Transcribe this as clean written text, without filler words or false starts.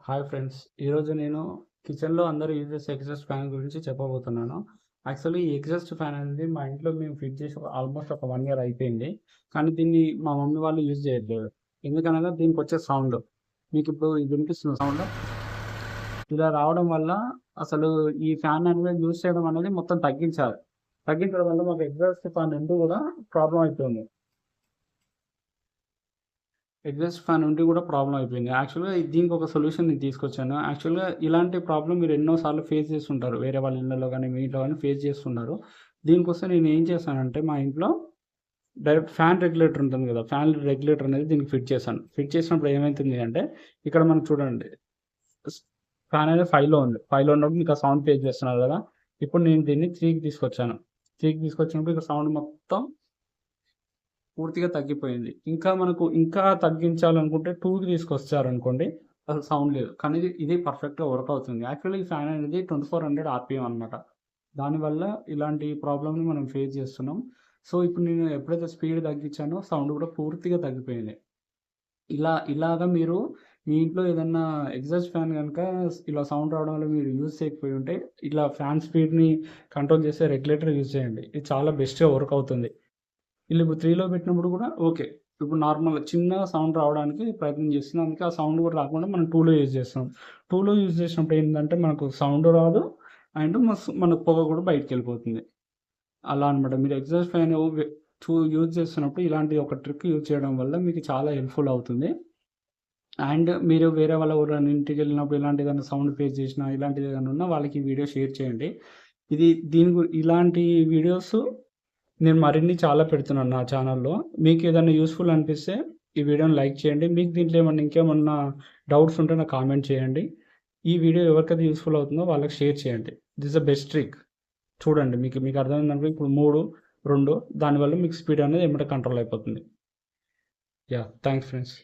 Hi friends. ఈరోజు నేను కిచెన్‌లో అందరూ యూజ్ చేసే ఎగ్జాస్ట్ ఫ్యాన్ గురించి చెప్పబోతున్నాను. యాక్చువల్లీ ఈ ఎగ్జాస్ట్ ఫ్యాన్ అనేది మా ఇంట్లో మేము ఫిట్ చేసి ఆల్మోస్ట్ ఒక 1 ఇయర్ అయిపోయింది. కానీ దీన్ని మా మమ్మీ వాళ్ళు యూజ్ చేయట్లేదు. ఎందుకనగా దీనికొచ్చే సౌండ్. మీకిప్పుడు ఇది వినిపిస్తుందా సౌండ్? ఇలా రావడం వల్ల అసలు ఈ ఫ్యాన్ అనేది యూజ్ చేయడం అనేది మొత్తం తగ్గించాలి. తగ్గించడం వల్ల మాకు ఎగ్జాస్ట్ ఫ్యాన్ 2 కూడా ప్రాబ్లమ్ అయిపోయింది. ఎగ్జాస్ట్ ఫ్యాన్ ఉండి కూడా ప్రాబ్లమ్ అయిపోయింది. యాక్చువల్‌గా దీనికి ఒక సొల్యూషన్ నేను తీసుకొచ్చాను. యాక్చువల్‌గా ఇలాంటి ప్రాబ్లమ్ మీరు ఎన్నో సార్లు ఫేస్ చేసుంటారు. వేరే వాళ్ళ ఇళ్ళలో గాని, మీ ఇంట్లో గాని ఫేస్ చేస్తున్నారు. దీనికోసం నేను ఏం చేశానంటే మా ఇంట్లో డైరెక్ట్ ఫ్యాన్ రెగ్యులేటర్ ఉంటుంది కదా! ఫ్యాన్ రెగ్యులేటర్ అనేది దీనికి ఫిట్ చేశాను. ఫిట్ చేసినప్పుడు ఏమైతుంది అంటే ఇక్కడ మనకు చూడండి స్ ఫ్యాన్ అనేది 5లో ఉంది. 5లో ఉన్నప్పుడు మీకు ఆ సౌండ్ ఫేస్ చేస్తున్నారు కదా! ఇప్పుడు నేను దీన్ని 3కి తీసుకొచ్చాను. 3కి తీసుకొచ్చినప్పుడు ఇక్కడ సౌండ్ మొత్తం పూర్తిగా తగ్గిపోయింది. ఇంకా తగ్గించాలనుకుంటే 2కి తీసుకొచ్చారనుకోండి, అసలు సౌండ్ లేదు. కానీ ఇది పర్ఫెక్ట్‌గా వర్క్ అవుతుంది. యాక్చువల్లీ ఈ ఫ్యాన్ అనేది 2400 ఆర్‌పిఎం అనమాట. దానివల్ల ఇలాంటి ప్రాబ్లమ్‌ని మనం ఫేస్ చేస్తున్నాం. సో, ఇప్పుడు నేను ఎప్పుడైతే స్పీడ్ తగ్గించానో సౌండ్ కూడా పూర్తిగా తగ్గిపోయింది. ఇలాగ మీరు మీ ఇంట్లో ఏదన్నా ఎగ్జాస్ట్ ఫ్యాన్ గనుక ఇలా సౌండ్ రావడం వల్ల మీరు యూజ్ చేయకపోయి ఉంటే, ఇట్లా ఫ్యాన్ స్పీడ్‌ని కంట్రోల్ చేసే రెగ్యులేటర్ యూజ్ చేయండి. ఇది చాలా బెస్ట్‌గా వర్క్ అవుతుంది. ఇప్పుడు 3లో పెట్టినప్పుడు కూడా ఓకే. ఇప్పుడు నార్మల్‌గా చిన్నగా సౌండ్ రావడానికి ప్రయత్నం చేస్తుంది. అందుకే ఆ సౌండ్ కూడా రాకుండా మనం 2లో యూజ్ చేస్తాం. 2లో యూజ్ చేసినప్పుడు ఏందంటే మనకు సౌండ్ రాదు. అండ్ మనకు పొగ కూడా బయటికెళ్ళిపోతుంది. అలా అన్నమాట. మీరు ఎగ్జాస్ట్ ఫ్యాన్ యూజ్ చేస్తున్నప్పుడు ఇలాంటి ఒక ట్రిక్ యూజ్ చేయడం వల్ల మీకు చాలా హెల్ప్‌ఫుల్ అవుతుంది. అండ్ మీరు వేరే వాళ్ళ ఎవరైనా ఇంటికెళ్ళినప్పుడు ఇలాంటి ఏదైనా సౌండ్ ఫేస్ చేసినా, ఇలాంటిది ఏదైనా ఉన్నా వాళ్ళకి ఈ వీడియో షేర్ చేయండి. ఇలాంటి వీడియోస్ నేను మరిన్ని చాలా పెడుతున్నాను నా ఛానల్‌లో. మీకేదైనా యూజ్‌ఫుల్ అనిపిస్తే ఈ వీడియోని లైక్ చేయండి. మీకు దీంట్లో ఇంకేమన్నా డౌట్స్ ఉంటే నాకు కామెంట్ చేయండి. ఈ వీడియో ఎవరికైతే యూజ్‌ఫుల్ అవుతుందో వాళ్ళకి షేర్ చేయండి. This is the best trick. చూడండి మీకు అర్థమైందనుకో ఇప్పుడు 3, 2 దానివల్ల మీకు స్పీడ్ అనేది ఎమ్మటే కంట్రోల్ అయిపోతుంది. యాహ్! Thanks friends.